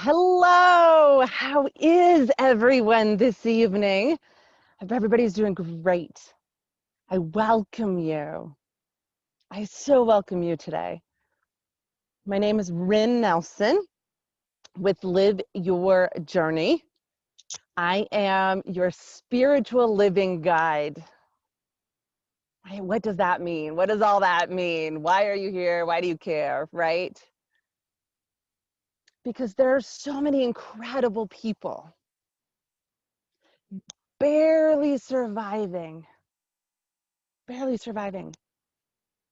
Hello, how is everyone this evening? I hope everybody's doing great. I welcome you. I so welcome you today. My name is Rin Nelson with Live Your Journey. I am your spiritual living guide. What does that mean? What does all that mean? Why are you here? Why do you care, right? Because there are so many incredible people barely surviving,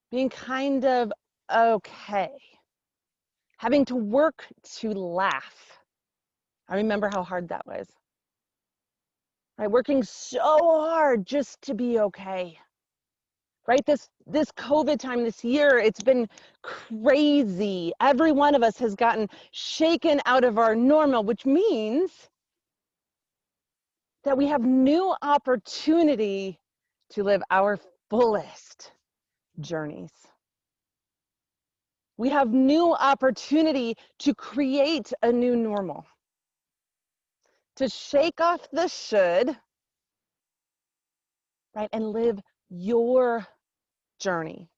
being kind of okay, having to work to laugh. I remember how hard that was, right? Working so hard just to be okay, right? This COVID time, this year, it's been crazy. Every one of us has gotten shaken out of our normal, which means that we have new opportunity to live our fullest journeys. We have new opportunity to create a new normal, to shake off the should, right, and live your journey.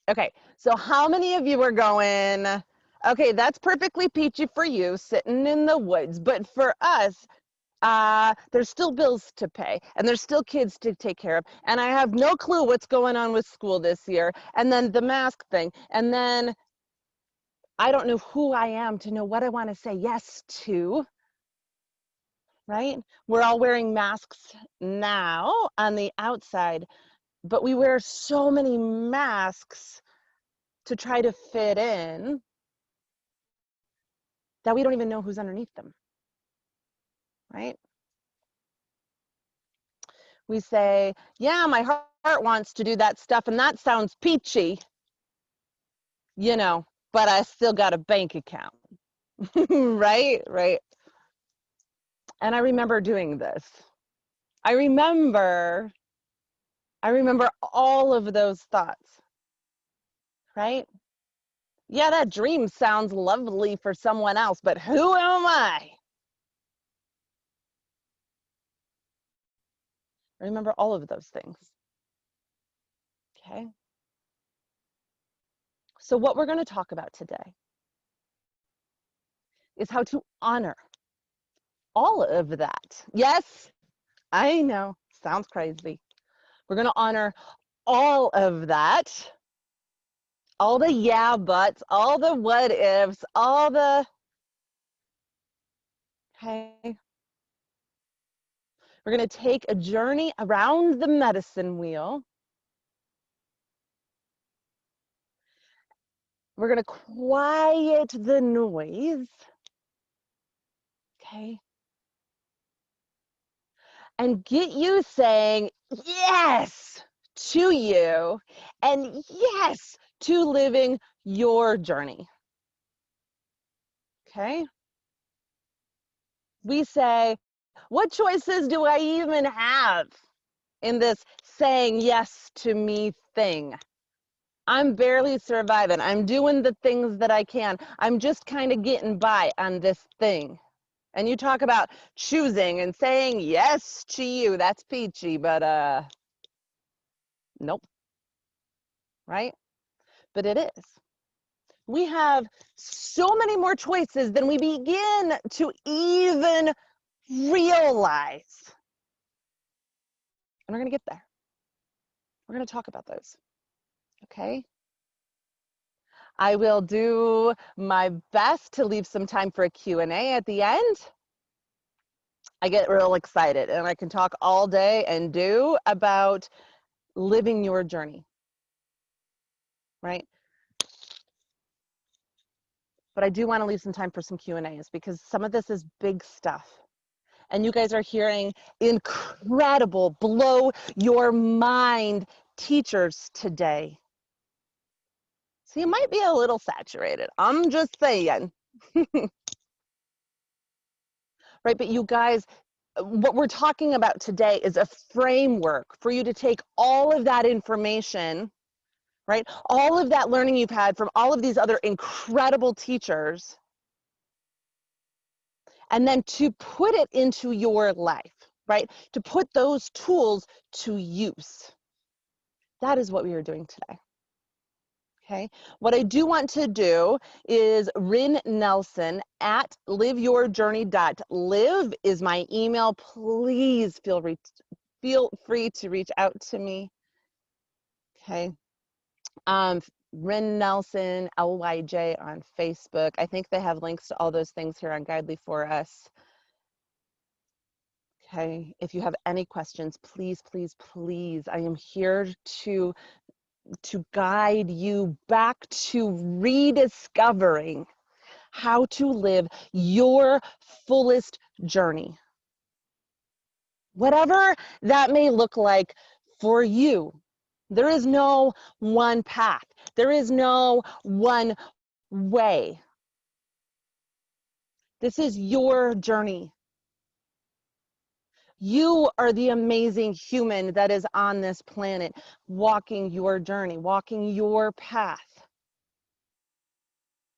Okay, so how many of you are going, okay, that's perfectly peachy for you, sitting in the woods, but for us, there's still bills to pay, and there's still kids to take care of, and I have no clue what's going on with school this year, and then the mask thing, and then I don't know who I am to know what I want to say yes to, right? We're all wearing masks now on the outside, but we wear so many masks to try to fit in that we don't even know who's underneath them, right? We say, yeah, my heart wants to do that stuff, and that sounds peachy, you know, but I still got a bank account, right? And I remember doing this. I remember all of those thoughts, right? Yeah, that dream sounds lovely for someone else, but who am I? Remember all of those things, okay? So what we're going to talk about today is how to honor all of that. Yes, I know, sounds crazy. We're going to honor all of that, all the yeah buts, all the what ifs, all the, okay? We're going to take a journey around the medicine wheel. We're going to quiet the noise, okay? And get you saying yes to you and yes to living your journey, okay? We say, what choices do I even have in this saying yes to me thing? I'm barely surviving. I'm doing the things that I can. I'm just kind of getting by on this thing. And you talk about choosing and saying yes to you. That's peachy, but nope, right? But it is. We have so many more choices than we begin to even realize. And we're going to get there. We're going to talk about those, okay? I will do my best to leave some time for a Q&A at the end. I get real excited and I can talk all day and do about living your journey, right? But I do want to leave some time for some Q&As because some of this is big stuff. And you guys are hearing incredible, blow your mind teachers today. So you might be a little saturated. I'm just saying. Right, but you guys, what we're talking about today is a framework for you to take all of that information, right? All of that learning you've had from all of these other incredible teachers, and then to put it into your life, right? To put those tools to use. That is what we are doing today. Okay, what I do want to do is Rin Nelson at liveyourjourney.live is my email. Please feel free to reach out to me. Okay, Rin Nelson, LYJ on Facebook. I think they have links to all those things here on Guidely for Us. Okay, if you have any questions, please, please, please, I am here to guide you back to rediscovering how to live your fullest journey. Whatever that may look like for you. There is no one path. There is no one way. This is your journey. You are the amazing human that is on this planet, walking your journey, walking your path.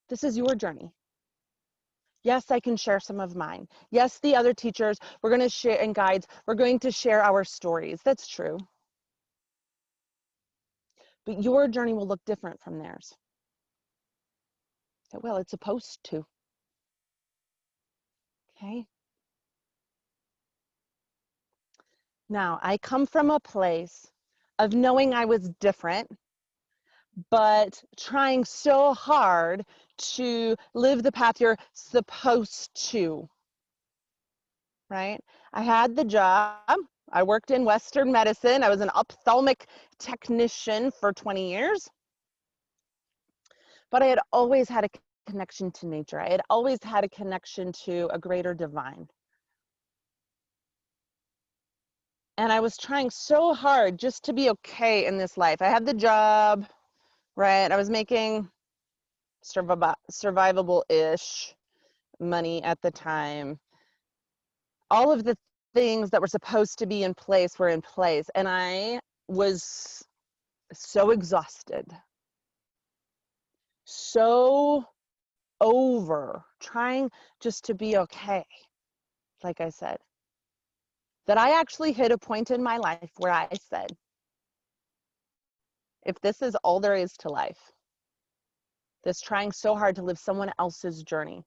This is your journey. Yes, I can share some of mine. Yes, the other teachers, we're going to share, and guides, we're going to share our stories. That's true. But your journey will look different from theirs. Well, it's supposed to. Okay. Now, I come from a place of knowing I was different, but trying so hard to live the path you're supposed to, right? I had the job. I worked in Western medicine. I was an ophthalmic technician for 20 years. But I had always had a connection to nature. I had always had a connection to a greater divine. And I was trying so hard just to be okay in this life. I had the job, right? I was making survivable-ish money at the time. All of the things that were supposed to be in place were in place. And I was so exhausted, so over trying just to be okay, like I said, that I actually hit a point in my life where I said, if this is all there is to life, this trying so hard to live someone else's journey,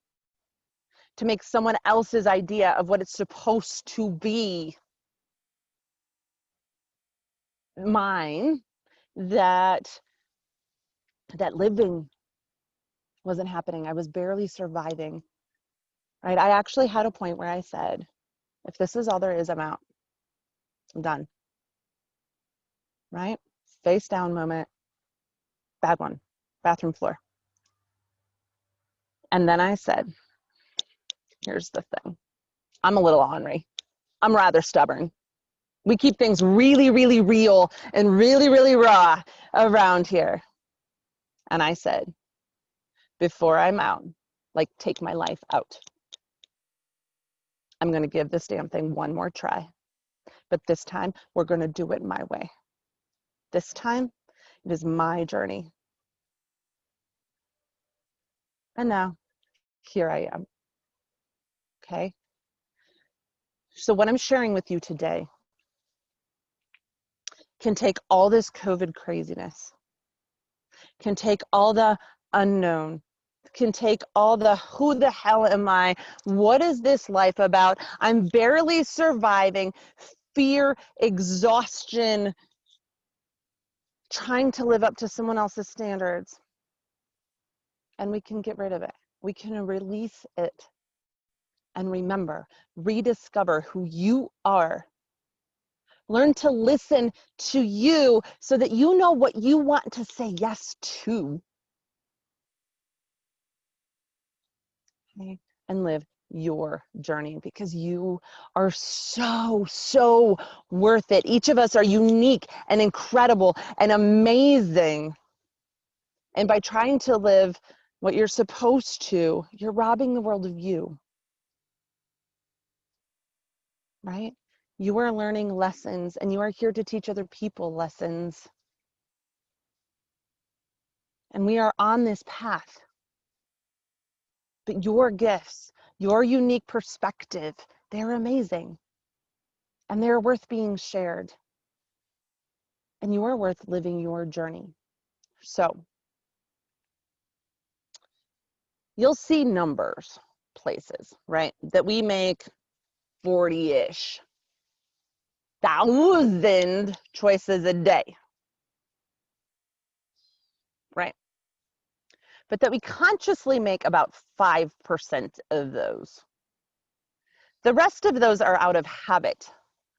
to make someone else's idea of what it's supposed to be mine, that living wasn't happening. I was barely surviving, right? I actually had a point where I said, if this is all there is, I'm out. I'm done, right? Face down moment, bad one, bathroom floor. And then I said, here's the thing. I'm a little ornery. I'm rather stubborn. We keep things really, really real and really, really raw around here. And I said, before I'm out, like take my life out, I'm going to give this damn thing one more try. But this time, we're going to do it my way. This time, it is my journey. And now, here I am. Okay? So what I'm sharing with you today can take all this COVID craziness, can take all the unknown, can take all the who the hell am I? What is this life about? I'm barely surviving, fear, exhaustion, trying to live up to someone else's standards. And we can get rid of it. We can release it. And remember, rediscover who you are. Learn to listen to you so that you know what you want to say yes to. Okay? And live your journey, because you are so, so worth it. Each of us are unique and incredible and amazing. And by trying to live what you're supposed to, you're robbing the world of you. Right? You are learning lessons, and you are here to teach other people lessons. And we are on this path. But your gifts, your unique perspective. They're amazing. And they're worth being shared. And you are worth living your journey. So you'll see numbers places, right? That we make 40-ish thousand choices a day, right? But that we consciously make about 5% of those. The rest of those are out of habit.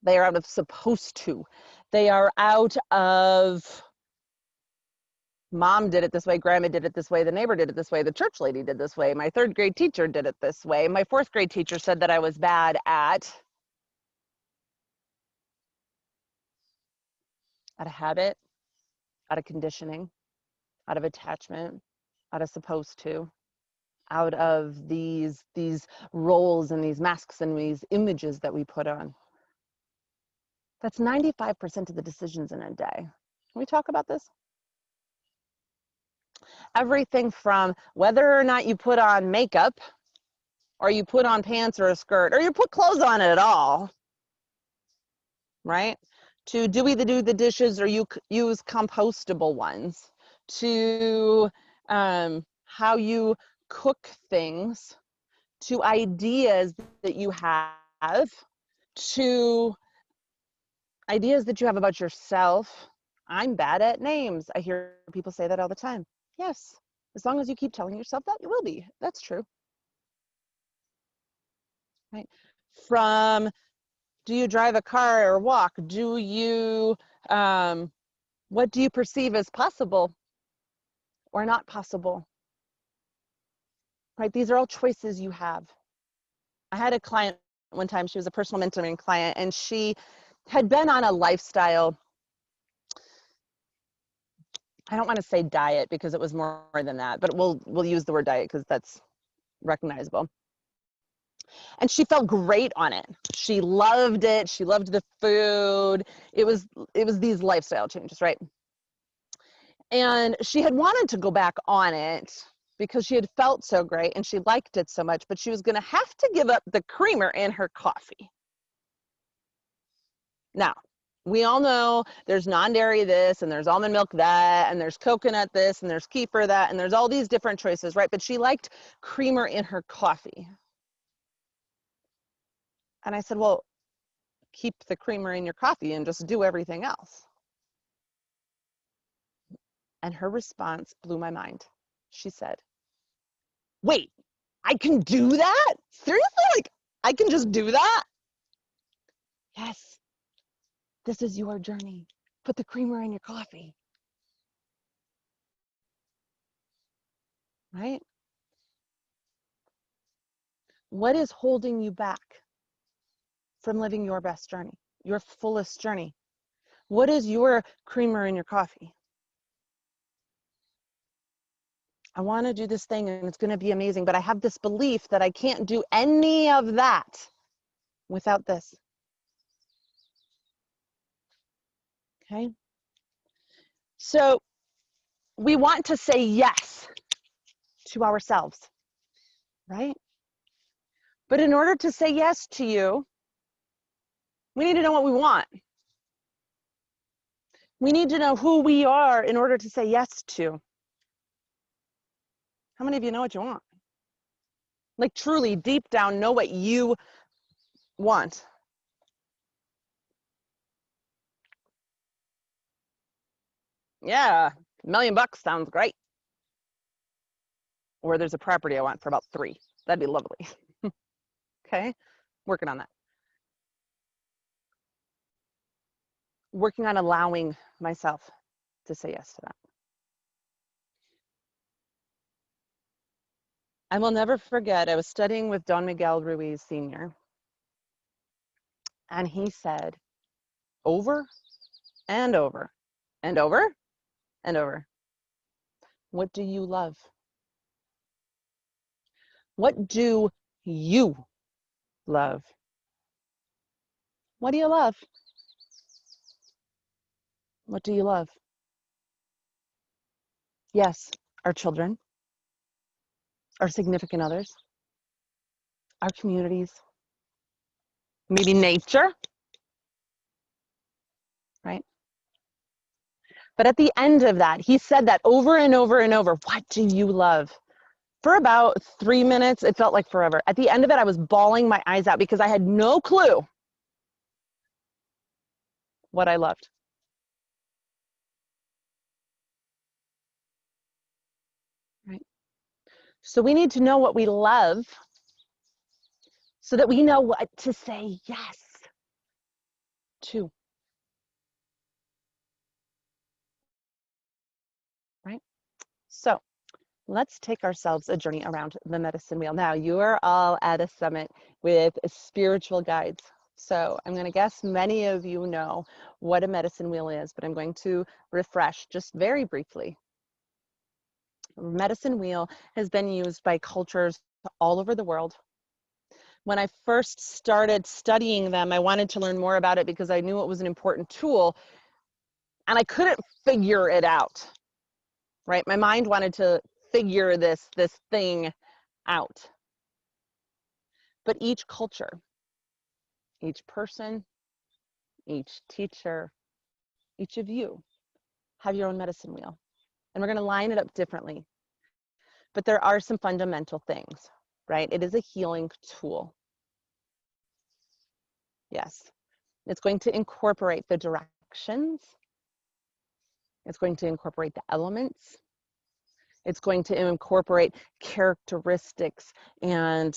They are out of supposed to. They are out of mom did it this way, grandma did it this way, the neighbor did it this way, the church lady did this way, my third grade teacher did it this way, my fourth grade teacher said that I was bad at. Out of habit, out of conditioning, out of attachment, out of supposed to, out of these roles and these masks and these images that we put on. That's 95% of the decisions in a day. Can we talk about this? Everything from whether or not you put on makeup, or you put on pants or a skirt, or you put clothes on it at all, right? To do the dishes or you use compostable ones, to how you cook things, to ideas that you have, to ideas that you have about yourself. I'm bad at names. I hear people say that all the time. Yes, as long as you keep telling yourself that, you will be. That's true. Right? From do you drive a car or walk? Do you, what do you perceive as possible or not possible? Right? These are all choices you have. I had a client one time, she was a personal mentoring client, and she had been on a lifestyle, I don't want to say diet because it was more than that, but we'll use the word diet because that's recognizable. And she felt great on it. She loved it. She loved the food. It was these lifestyle changes, right? And she had wanted to go back on it because she had felt so great and she liked it so much, but she was going to have to give up the creamer in her coffee. Now, we all know there's non-dairy this and there's almond milk that and there's coconut this and there's kefir that and there's all these different choices, right? But she liked creamer in her coffee. And I said, well, keep the creamer in your coffee and just do everything else. And her response blew my mind. She said, wait, I can do that? Seriously? Like, I can just do that? Yes. This is your journey. Put the creamer in your coffee. Right? What is holding you back from living your best journey, your fullest journey? What is your creamer in your coffee? I want to do this thing and it's going to be amazing, but I have this belief that I can't do any of that without this. Okay? So we want to say yes to ourselves, right? But in order to say yes to you, we need to know what we want. We need to know who we are in order to say yes to. How many of you know what you want? Like truly, deep down, know what you want. Yeah, $1 million sounds great. Or there's a property I want for about 3. That'd be lovely. Okay, working on that. Working on allowing myself to say yes to that. I will never forget, I was studying with Don Miguel Ruiz Sr. And he said over and over and over and over, what do you love? What do you love? What do you love? What do you love? Yes, our children, our significant others, our communities, maybe nature, right? But at the end of that, he said that over and over and over, what do you love? For about 3 minutes, it felt like forever. At the end of it, I was bawling my eyes out because I had no clue what I loved. Right? So we need to know what we love so that we know what to say yes to. Right? So let's take ourselves a journey around the medicine wheel. Now, you are all at a summit with spiritual guides. So I'm going to guess many of you know what a medicine wheel is, but I'm going to refresh just very briefly. Medicine wheel has been used by cultures all over the world. When I first started studying them, I wanted to learn more about it because I knew it was an important tool, and I couldn't figure it out, right? My mind wanted to figure this thing out. But each culture, each person, each teacher, each of you have your own medicine wheel, and we're going to line it up differently. But there are some fundamental things, right? It is a healing tool. Yes. It's going to incorporate the directions. It's going to incorporate the elements. It's going to incorporate characteristics, and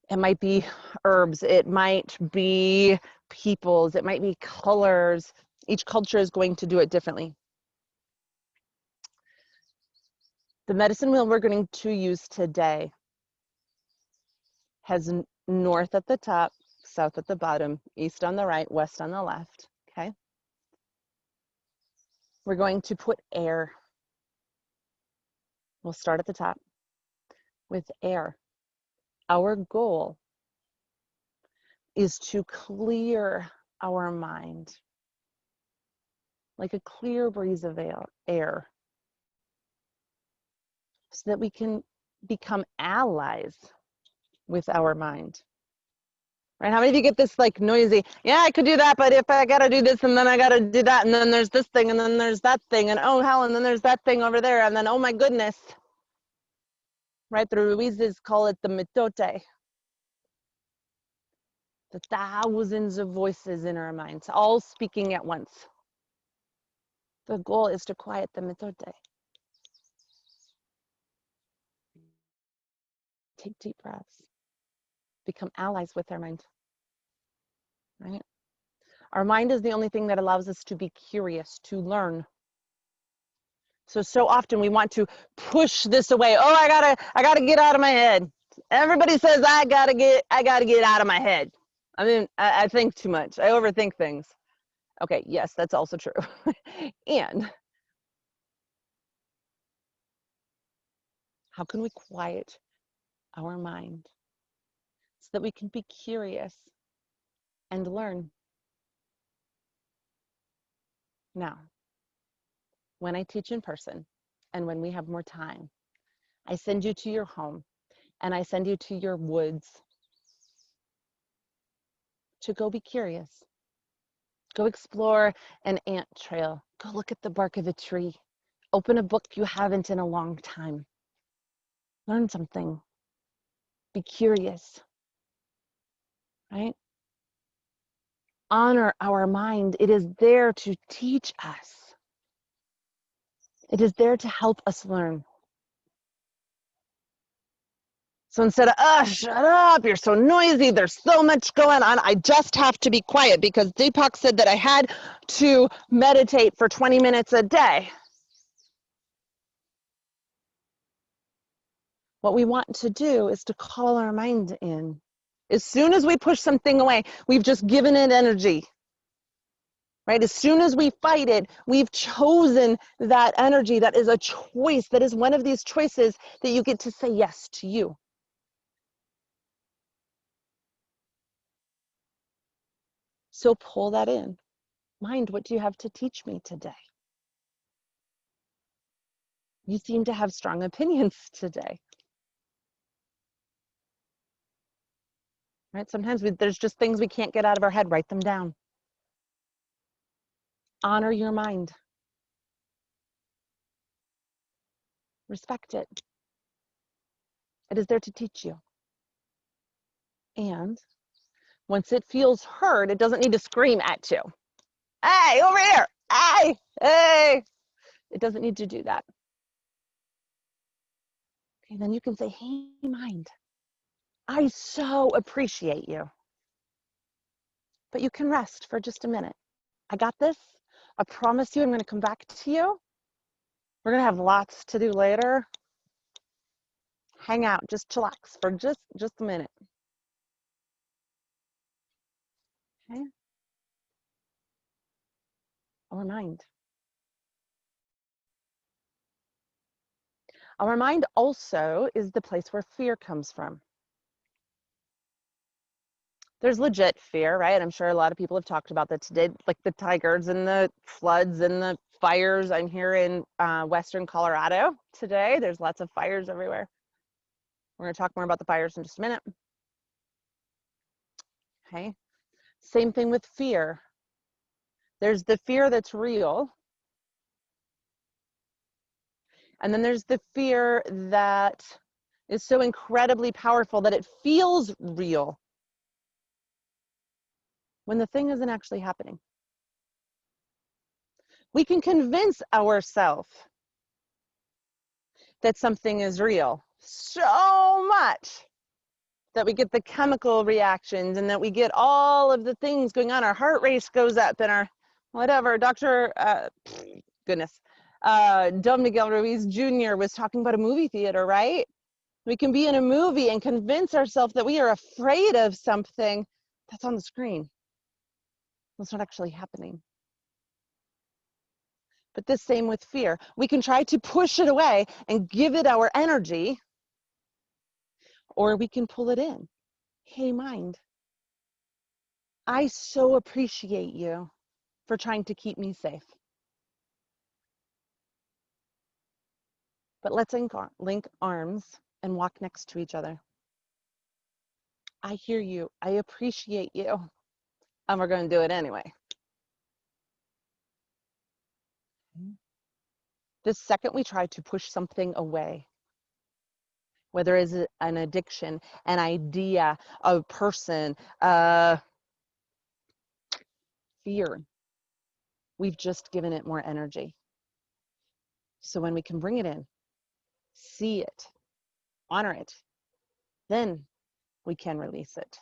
it might be herbs, it might be peoples, it might be colors. Each culture is going to do it differently. The medicine wheel we're going to use today has north at the top, south at the bottom, east on the right, west on the left, okay? We're going to put air. We'll start at the top with air. Our goal is to clear our mind, like a clear breeze of air, so that we can become allies with our mind. Right? How many of you get this like noisy, yeah, I could do that, but if I gotta do this and then I gotta do that and then there's this thing and then there's that thing and oh hell and then there's that thing over there and then oh my goodness. Right? The Ruizes call it the mitote. The thousands of voices in our minds, all speaking at once. The goal is to quiet the mitote. Take deep breaths. Become allies with our mind. Right? Our mind is the only thing that allows us to be curious, to learn. So often we want to push this away. Oh, I gotta get out of my head. Everybody says I gotta get out of my head. I mean, I think too much. I overthink things. Okay, yes, that's also true. And how can we quiet our mind so that we can be curious and learn? Now, when I teach in person and when we have more time, I send you to your home and I send you to your woods to go be curious. Go explore an ant trail. Go look at the bark of a tree. Open a book you haven't in a long time. Learn something. Be curious, right? Honor our mind. It is there to teach us. It is there to help us learn. So instead of, shut up, you're so noisy, there's so much going on, I just have to be quiet because Deepak said that I had to meditate for 20 minutes a day. What we want to do is to call our mind in. As soon as we push something away, we've just given it energy. Right? As soon as we fight it, we've chosen that energy. That is a choice. That is one of these choices that you get to say yes to you. So pull that in. Mind, what do you have to teach me today? You seem to have strong opinions today. right? Sometimes there's just things we can't get out of our head. Write them down. Honor your mind. Respect it. It is there to teach you. And once it feels heard, it doesn't need to scream at you. Hey, over here. Hey, hey. It doesn't need to do that. Okay, then you can say, hey, mind, I so appreciate you. But you can rest for just a minute. I got this. I promise you I'm going to come back to you. We're going to have lots to do later. Hang out, just chillax for just a minute. Okay? Our mind. Our mind also is the place where fear comes from. There's legit fear, right? I'm sure a lot of people have talked about that today, like the tigers and the floods and the fires. I'm here in Western Colorado today. There's lots of fires everywhere. We're going to talk more about the fires in just a minute. Okay. Same thing with fear. There's the fear that's real. And then there's the fear that is so incredibly powerful that it feels real when the thing isn't actually happening. We can convince ourselves that something is real so much that we get the chemical reactions and that we get all of the things going on. Our heart rate goes up and our whatever. Dr. Don Miguel Ruiz Jr. was talking about a movie theater, right? We can be in a movie and convince ourselves that we are afraid of something that's on the screen. It's not actually happening. But the same with fear. We can try to push it away and give it our energy, or we can pull it in. Hey, mind, I so appreciate you for trying to keep me safe. But let's link arms and walk next to each other. I hear you. I appreciate you. And we're going to do it anyway. The second we try to push something away, whether it's an addiction, an idea, a person, fear, we've just given it more energy. So when we can bring it in, see it, honor it, then we can release it.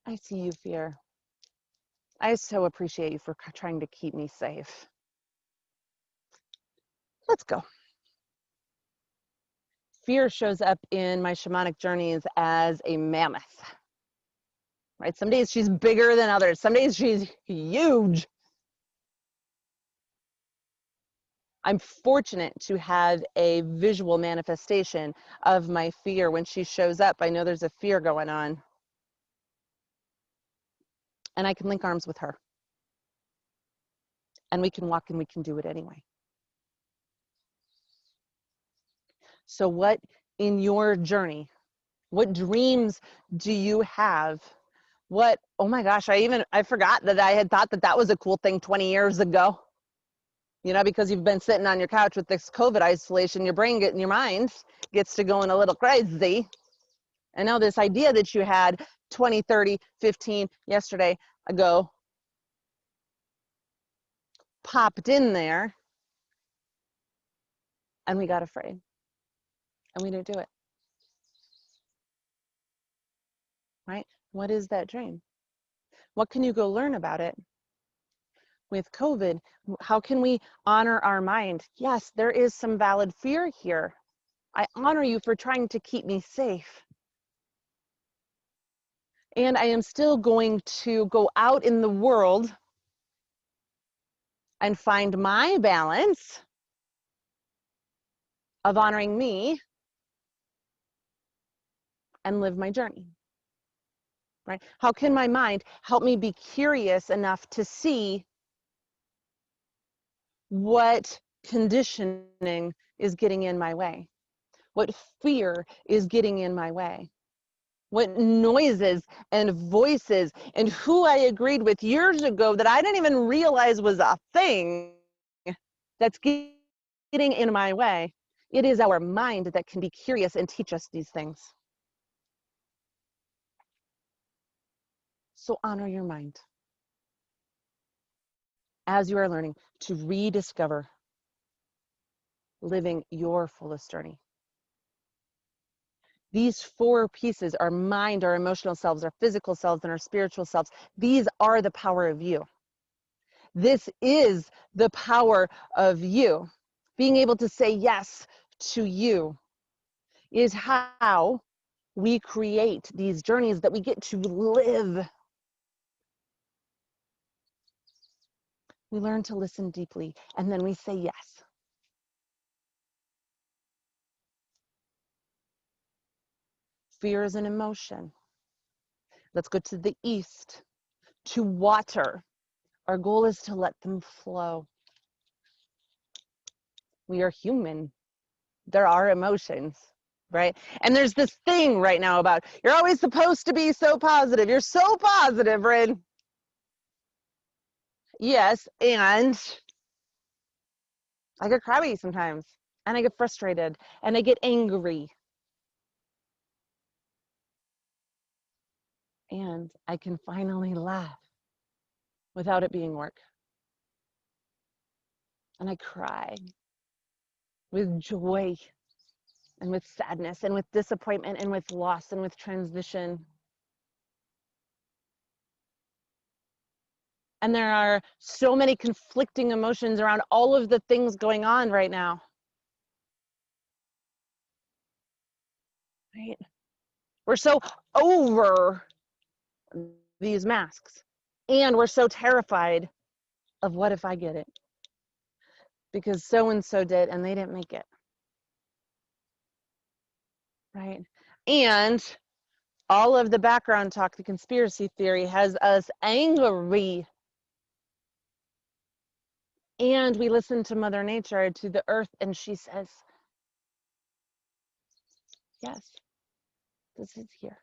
I see you, fear. I so appreciate you for trying to keep me safe. Let's go. Fear shows up in my shamanic journeys as a mammoth, right? Some days she's bigger than others. Some days she's huge. I'm fortunate to have a visual manifestation of my fear. When she shows up, I know there's a fear going on. And I can link arms with her. And we can walk and we can do it anyway. So what in your journey, what dreams do you have? What, oh my gosh, I forgot that I had thought that that was a cool thing 20 years ago. You know, because you've been sitting on your couch with this COVID isolation, your mind gets to going a little crazy. And now this idea that you had 20, 30, 15 yesterday ago popped in there and we got afraid and we didn't do it. Right? What is that dream? What can you go learn about it? With COVID, how can we honor our mind? Yes, there is some valid fear here. I honor you for trying to keep me safe. And I am still going to go out in the world and find my balance of honoring me and live my journey. Right? How can my mind help me be curious enough to see what conditioning is getting in my way? What fear is getting in my way? what noises and voices and who I agreed with years ago that I didn't even realize was a thing that's getting in my way. It is our mind that can be curious and teach us these things. So honor your mind as you are learning to rediscover living your fullest journey. These four pieces, our mind, our emotional selves, our physical selves, and our spiritual selves, these are the power of you. This is the power of you. Being able to say yes to you is how we create these journeys that we get to live. We learn to listen deeply, and then we say yes. Fear is an emotion. Let's go to the east, to water. Our goal is to let them flow. We are human. There are emotions, right? And there's this thing right now about, you're always supposed to be so positive. You're so positive, Rin. Yes, and I get crabby sometimes, and I get frustrated, and I get angry. And I can finally laugh without it being work. And I cry with joy and with sadness and with disappointment and with loss and with transition. And there are so many conflicting emotions around all of the things going on right now. Right? We're so over these masks, and we're so terrified of what if I get it? Because so-and-so did and they didn't make it. Right? And all of the background talk, the conspiracy theory, has us angry. And we listen to Mother Nature, to the earth, and she says, yes, this is here.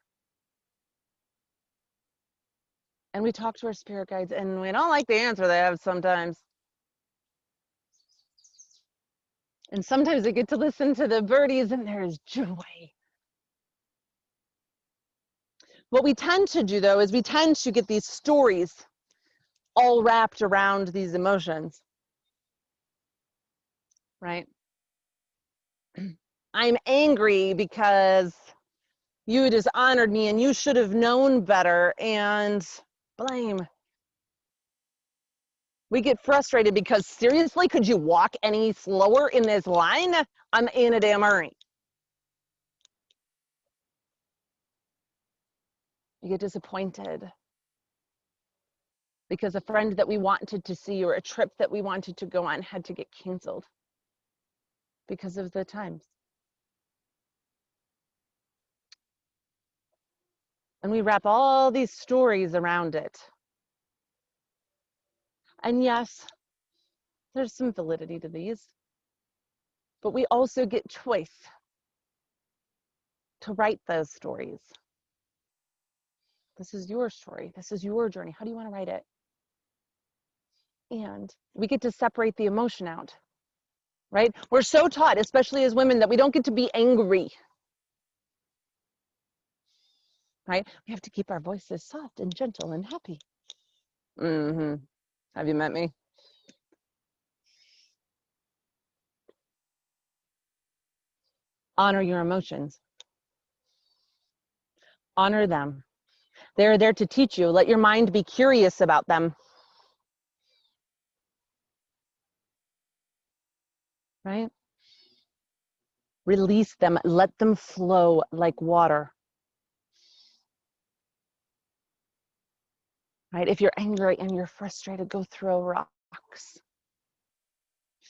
And we talk to our spirit guides, and we don't like the answer they have sometimes. And sometimes we get to listen to the birdies, and there is joy. What we tend to do, though, is we tend to get these stories all wrapped around these emotions, right? I'm angry because you dishonored me and you should have known better, and blame. We get frustrated because, seriously, could you walk any slower in this line? I'm in a damn hurry. You get disappointed because a friend that we wanted to see or a trip that we wanted to go on had to get canceled because of the times. And we wrap all these stories around it. And yes, there's some validity to these, but we also get choice to write those stories. This is your story. This is your journey. How do you want to write it? And we get to separate the emotion out, right? We're so taught, especially as women, that we don't get to be angry, right? We have to keep our voices soft and gentle and happy. Have you met me? Honor your emotions. Honor them. They're there to teach you. Let your mind be curious about them. Right? Release them. Let them flow like water. Right? If you're angry and you're frustrated, go throw rocks.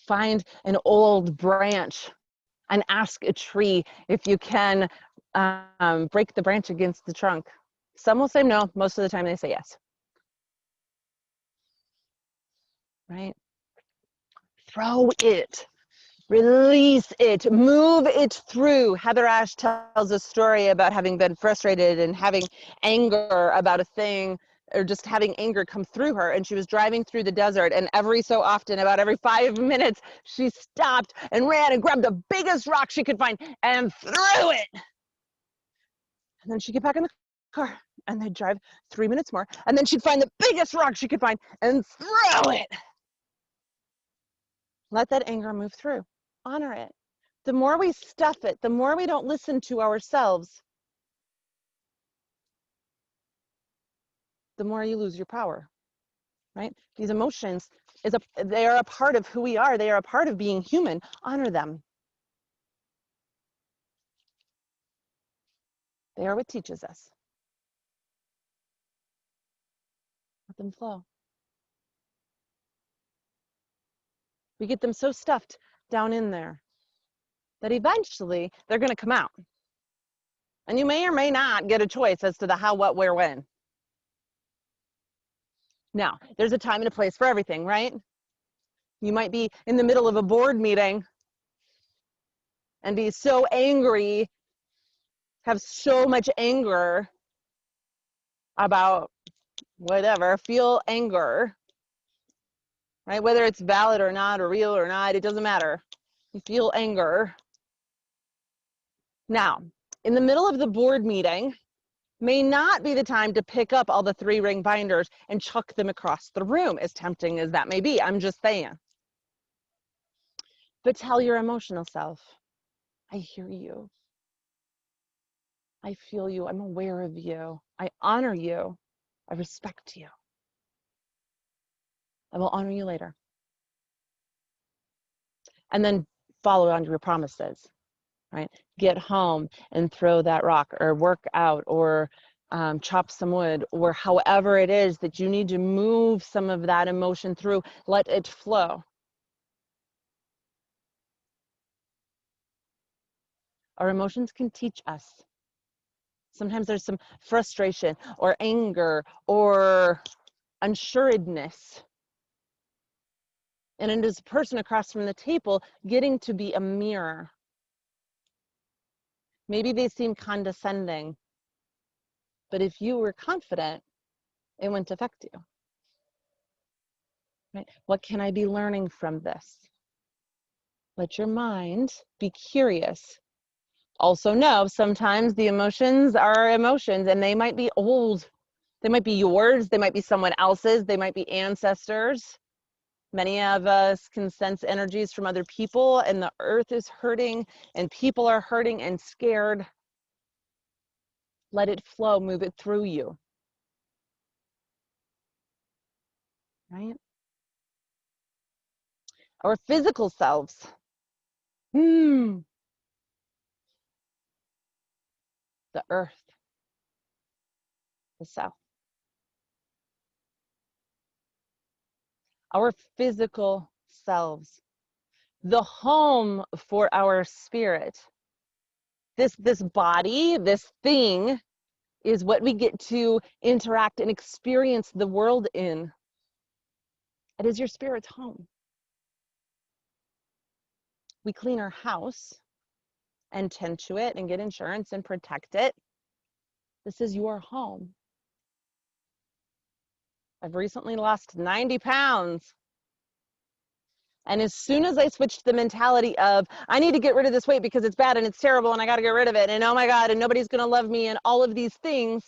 Find an old branch and ask a tree if you can break the branch against the trunk. Some will say no. Most of the time they say yes. Right? Throw it. Release it, move it through. Heather Ash tells a story about having been frustrated and having anger about a thing, or just having anger come through her. And she was driving through the desert, and every so often, about every 5 minutes, she stopped and ran and grabbed the biggest rock she could find and threw it. And then she'd get back in the car and they'd drive 3 minutes more. And then she'd find the biggest rock she could find and throw it. Let that anger move through. Honor it. The more we stuff it, the more we don't listen to ourselves, the more you lose your power, right? These emotions, they are a part of who we are. They are a part of being human. Honor them. They are what teaches us. Let them flow. We get them so stuffed down in there that eventually they're going to come out. And you may or may not get a choice as to the how, what, where, when. Now, there's a time and a place for everything, right? You might be in the middle of a board meeting and be so angry, have so much anger about whatever, feel anger, right? Whether it's valid or not, or real or not, it doesn't matter. You feel anger. Now, in the middle of the board meeting may not be the time to pick up all the 3-ring binders and chuck them across the room, as tempting as that may be. I'm just saying. But tell your emotional self, I hear you. I feel you. I'm aware of you. I honor you. I respect you. I will honor you later. And then follow on to your promises, right? Get home and throw that rock, or work out, or chop some wood, or however it is that you need to move some of that emotion through. Let it flow. Our emotions can teach us. Sometimes there's some frustration or anger or unsuredness. And it is a person across from the table getting to be a mirror. Maybe they seem condescending, but if you were confident, it wouldn't affect you. Right? What can I be learning from this? Let your mind be curious. Also know sometimes the emotions are emotions, and they might be old. They might be yours, they might be someone else's, they might be ancestors. Many of us can sense energies from other people, and the earth is hurting, and people are hurting and scared. Let it flow, move it through you. Right? Our physical selves. The earth, the south. Our physical selves, the home for our spirit. This body, this thing, is what we get to interact and experience the world in. It is your spirit's home. We clean our house and tend to it and get insurance and protect it. This is your home. I've recently lost 90 pounds. And as soon as I switched the mentality of, I need to get rid of this weight because it's bad and it's terrible and I got to get rid of it, and oh my God, and nobody's going to love me, and all of these things,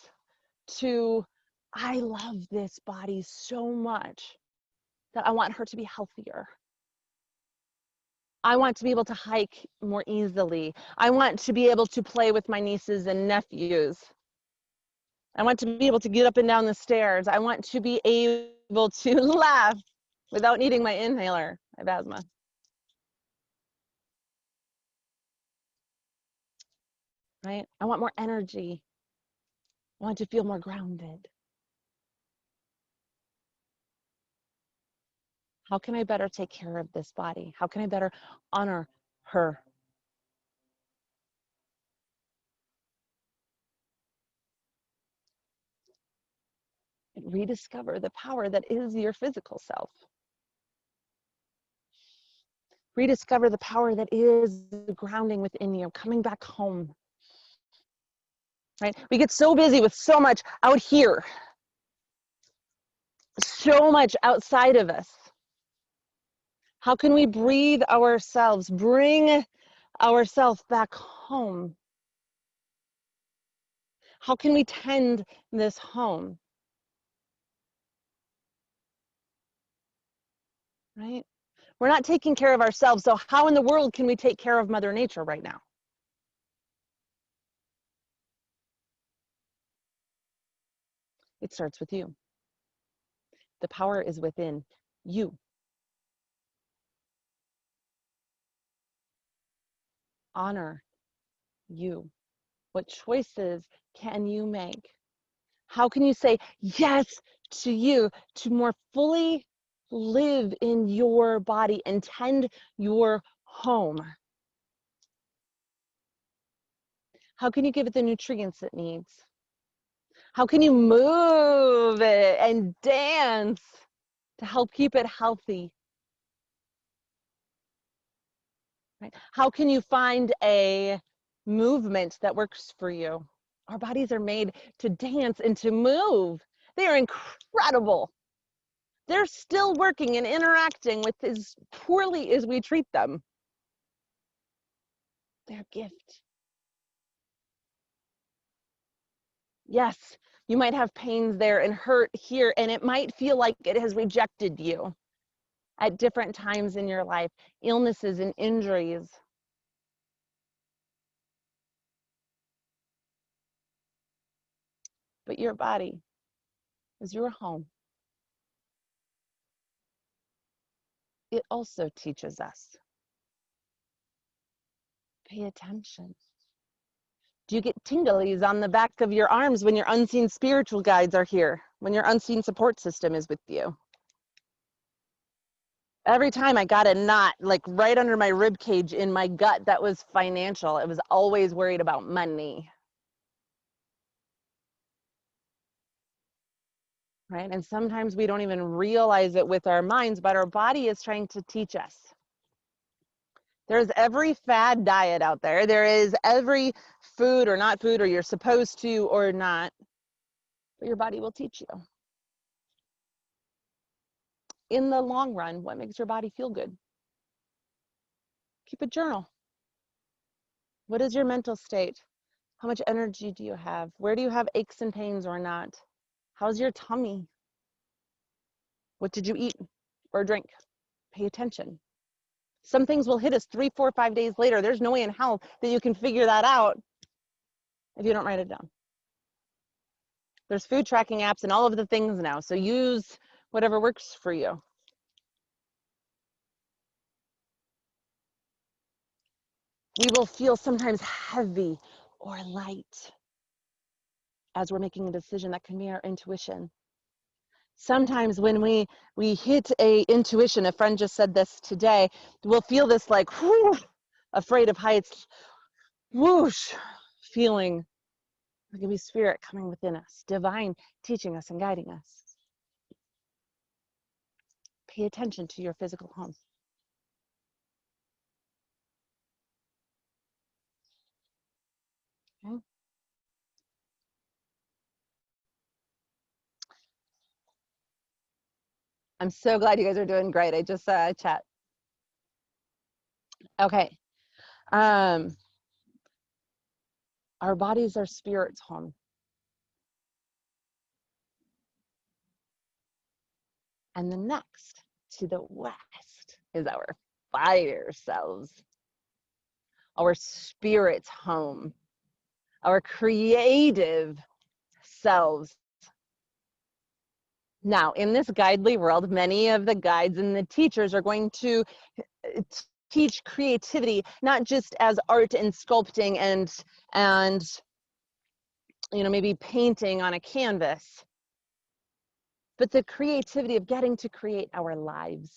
to, I love this body so much that I want her to be healthier. I want to be able to hike more easily. I want to be able to play with my nieces and nephews. I want to be able to get up and down the stairs. I want to be able to laugh without needing my inhaler. I have asthma. Right? I want more energy. I want to feel more grounded. How can I better take care of this body? How can I better honor her? And rediscover the power that is your physical self. Rediscover the power that is grounding within you, coming back home. Right? We get so busy with so much out here, so much outside of us. How can we breathe ourselves, bring ourselves back home? How can we tend this home? Right? We're not taking care of ourselves, so how in the world can we take care of Mother Nature right now? It starts with you. The power is within you. Honor you. What choices can you make? How can you say yes to you to more fully live in your body and tend your home? How can you give it the nutrients it needs? How can you move it and dance to help keep it healthy? Right? How can you find a movement that works for you? Our bodies are made to dance and to move. They are incredible. They're still working and interacting with as poorly as we treat them. They're a gift. Yes, you might have pains there and hurt here, and it might feel like it has rejected you at different times in your life, illnesses and injuries. But your body is your home. It also teaches us. Pay attention. Do you get tinglies on the back of your arms when your unseen spiritual guides are here, when your unseen support system is with you? Every time I got a knot, like right under my rib cage in my gut, that was financial. It was always worried about money. Right? And sometimes we don't even realize it with our minds, but our body is trying to teach us. There's every fad diet out there. There is every food or not food, or you're supposed to or not, but your body will teach you. In the long run, what makes your body feel good? Keep a journal. What is your mental state? How much energy do you have? Where do you have aches and pains or not? How's your tummy? What did you eat or drink? Pay attention. Some things will hit us 3, 4, 5 days later. There's no way in hell that you can figure that out if you don't write it down. There's food tracking apps and all of the things now, so use whatever works for you. We will feel sometimes heavy or light as we're making a decision. That can be our intuition. Sometimes when we hit a intuition, a friend just said this today, we'll feel this like, whoo, afraid of heights, whoosh, feeling like it be spirit coming within us, divine teaching us and guiding us. Pay attention to your physical home. Okay. I'm so glad you guys are doing great. I just saw a chat. Okay. Our bodies are spirit's home. And the next to the west is our fire selves, our spirit's home, our creative selves. Now, in this guidely world, many of the guides and the teachers are going to teach creativity, not just as art and sculpting and maybe painting on a canvas, but the creativity of getting to create our lives,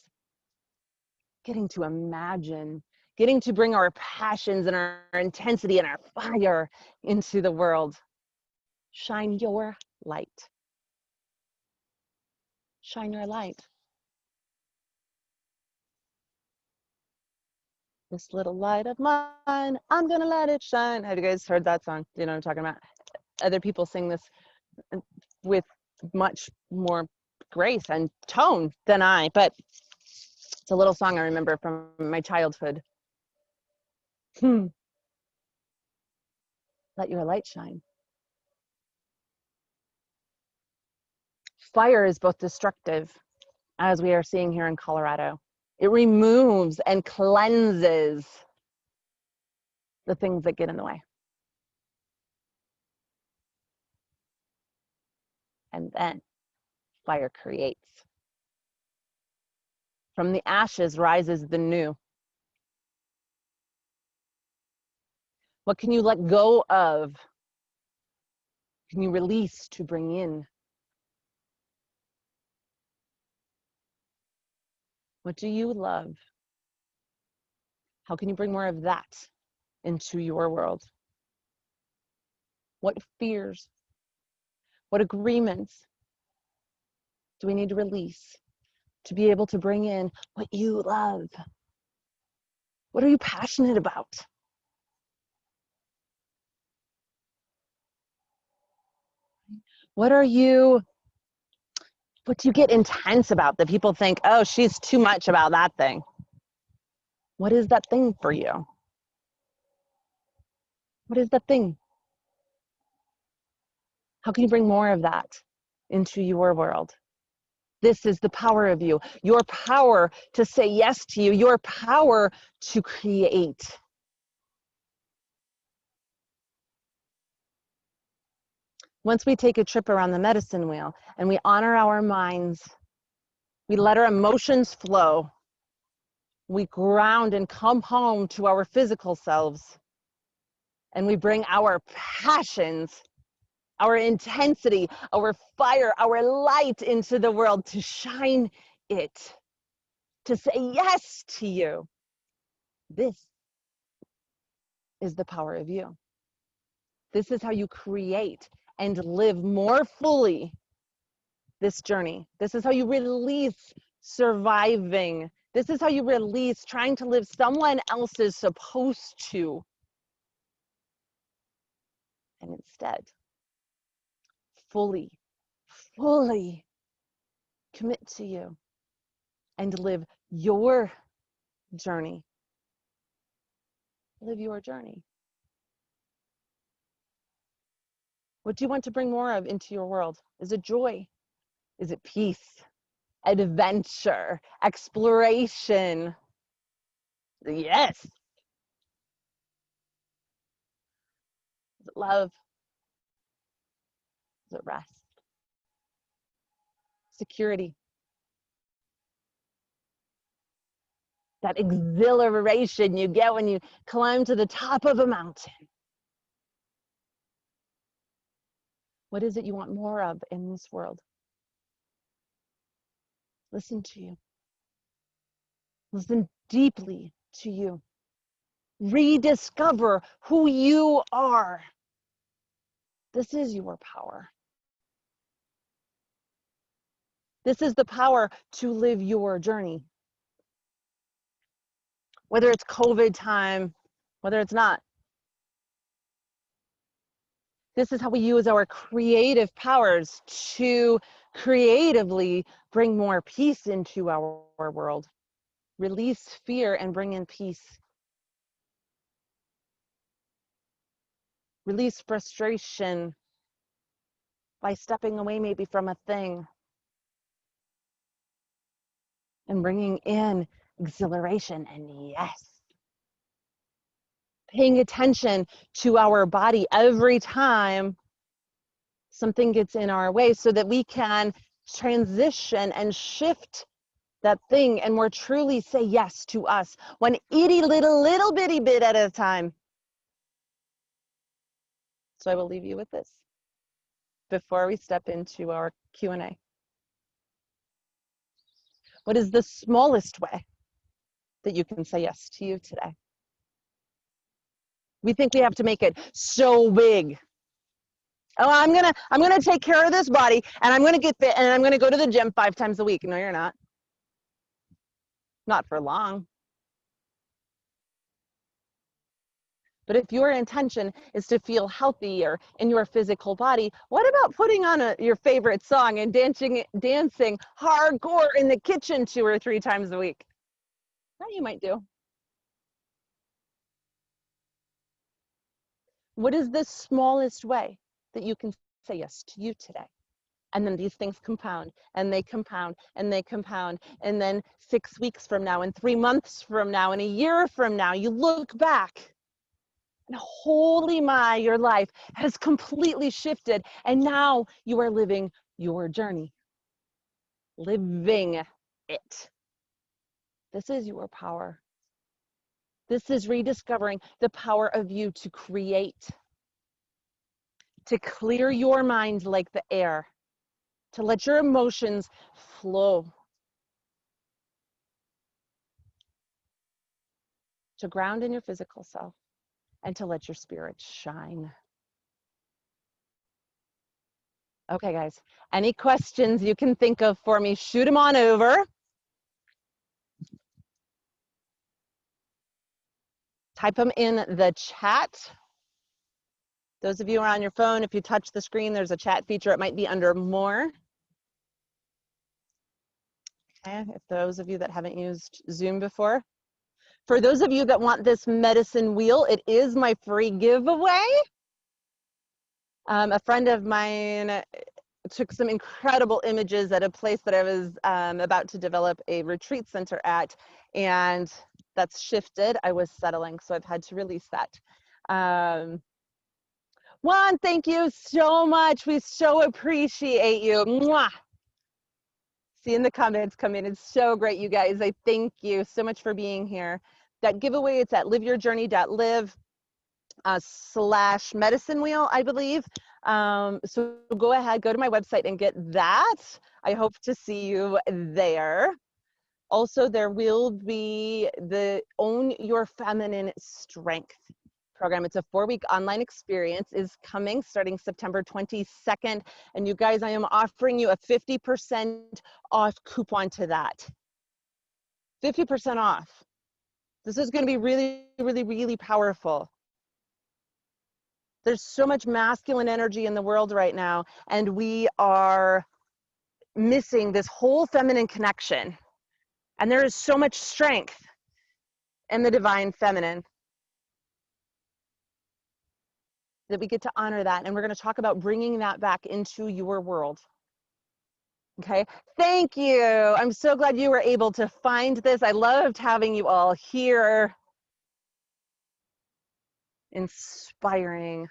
getting to imagine, getting to bring our passions and our intensity and our fire into the world. Shine your light. Shine your light. This little light of mine, I'm gonna let it shine. Have you guys heard that song? Do you know what I'm talking about? Other people sing this with much more grace and tone than I, but it's a little song I remember from my childhood. Let your light shine. Fire is both destructive, as we are seeing here in Colorado. It removes and cleanses the things that get in the way. And then fire creates. From the ashes rises the new. What can you let go of? Can you release to bring in? What do you love? How can you bring more of that into your world? What fears? What agreements do we need to release to be able to bring in what you love? What are you passionate about? What do you get intense about that people think, oh, she's too much about that thing? What is that thing for you? What is that thing? How can you bring more of that into your world? This is the power of you, your power to say yes to you, your power to create. Once we take a trip around the medicine wheel and we honor our minds, we let our emotions flow, we ground and come home to our physical selves, and we bring our passions, our intensity, our fire, our light into the world to shine it, to say yes to you. This is the power of you. This is how you create and live more fully this journey. This is how you release surviving. This is how you release trying to live someone else's supposed to. And instead, fully commit to you and live your journey. Live your journey. What do you want to bring more of into your world? Is it joy? Is it peace? Adventure? Exploration? Yes. Is it love? Is it rest? Security? That exhilaration you get when you climb to the top of a mountain. What is it you want more of in this world? Listen to you. Listen deeply to you. Rediscover who you are. This is your power. This is the power to live your journey. Whether it's COVID time, whether it's not. This is how we use our creative powers to creatively bring more peace into our world. Release fear and bring in peace. Release frustration by stepping away maybe from a thing and bringing in exhilaration and yes. Paying attention to our body every time something gets in our way so that we can transition and shift that thing and more truly say yes to us, one itty little bitty bit at a time. So I will leave you with this before we step into our Q&A. What is the smallest way that you can say yes to you today? We think we have to make it so big. Oh, I'm gonna take care of this body and I'm gonna get fit and I'm gonna go to the gym 5 times a week. No, you're not. Not for long. But if your intention is to feel healthier in your physical body, what about putting on your favorite song and dancing hardcore in the kitchen 2 or 3 times a week? That you might do. What is the smallest way that you can say yes to you today? And then these things compound and they compound and they compound. And then 6 weeks from now and 3 months from now and a year from now, you look back and holy my, your life has completely shifted. And now you are living your journey, living it. This is your power. This is rediscovering the power of you to create, to clear your mind like the air, to let your emotions flow, to ground in your physical self, and to let your spirit shine. Okay, guys, any questions you can think of for me, shoot them on over. Type them in the chat. Those of you who are on your phone, if you touch the screen, there's a chat feature. It might be under more. Okay, if those of you that haven't used Zoom before. For those of you that want this medicine wheel, it is my free giveaway. A friend of mine took some incredible images at a place that I was about to develop a retreat center at, and that's shifted. I was settling, so I've had to release that. Juan, thank you so much. We so appreciate you. Mwah. See in the comments come in. It's so great, you guys. I thank you so much for being here. That giveaway, it's at liveyourjourney.live / medicine wheel, I believe. So go ahead, go to my website and get that. I hope to see you there. Also, there will be the Own Your Feminine Strength program. It's a 4-week online experience, is coming starting September 22nd. And you guys, I am offering you a 50% off coupon to that. 50% off. This is going to be really, really, really powerful. There's so much masculine energy in the world right now, and we are missing this whole feminine connection. And there is so much strength in the divine feminine that we get to honor that. And we're going to talk about bringing that back into your world. Okay, thank you. I'm so glad you were able to find this. I loved having you all here. Inspiring.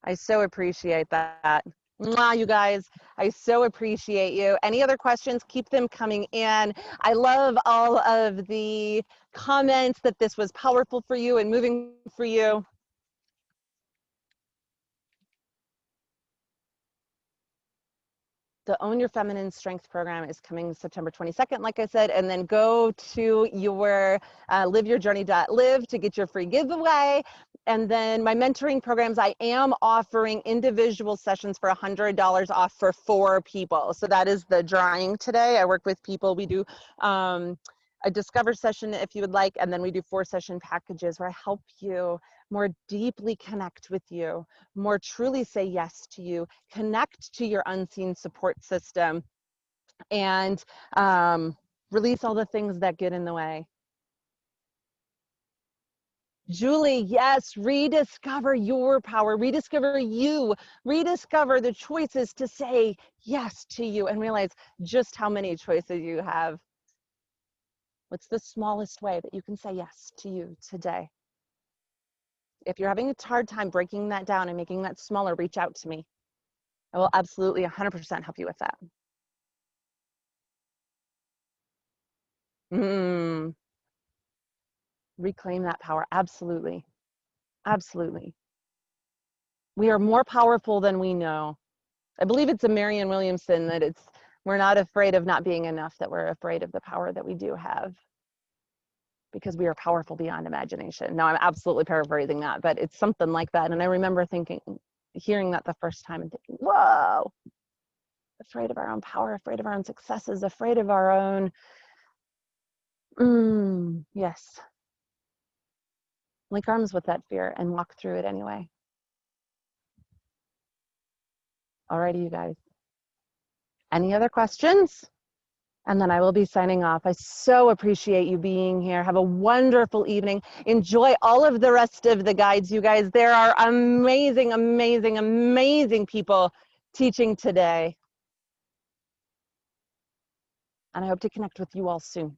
I so appreciate that. Mwah, you guys, I so appreciate you. Any other questions, keep them coming in. I love all of the comments that this was powerful for you and moving for you. The Own Your Feminine Strength program is coming September 22nd, like I said, and then go to your liveyourjourney.live to get your free giveaway. And then my mentoring programs, I am offering individual sessions for $100 off for 4 people. So that is the drawing today. I work with people. We do a Discover session if you would like, and then we do 4-session packages where I help you more deeply connect with you, more truly say yes to you, connect to your unseen support system, and release all the things that get in the way. Julie, yes, rediscover your power, rediscover you, rediscover the choices to say yes to you and realize just how many choices you have. What's the smallest way that you can say yes to you today? If you're having a hard time breaking that down and making that smaller, reach out to me. I will absolutely 100% help you with that. Reclaim that power. Absolutely. Absolutely. We are more powerful than we know. I believe it's a Marianne Williamson that we're not afraid of not being enough, that we're afraid of the power that we do have, because we are powerful beyond imagination. Now, I'm absolutely paraphrasing that, but it's something like that. And I remember hearing that the first time and thinking, whoa, afraid of our own power, afraid of our own successes, afraid of our own, yes. link arms with that fear and walk through it anyway. Alrighty, you guys. Any other questions? And then I will be signing off. I so appreciate you being here. Have a wonderful evening. Enjoy all of the rest of the guides, you guys. There are amazing, amazing, amazing people teaching today. And I hope to connect with you all soon.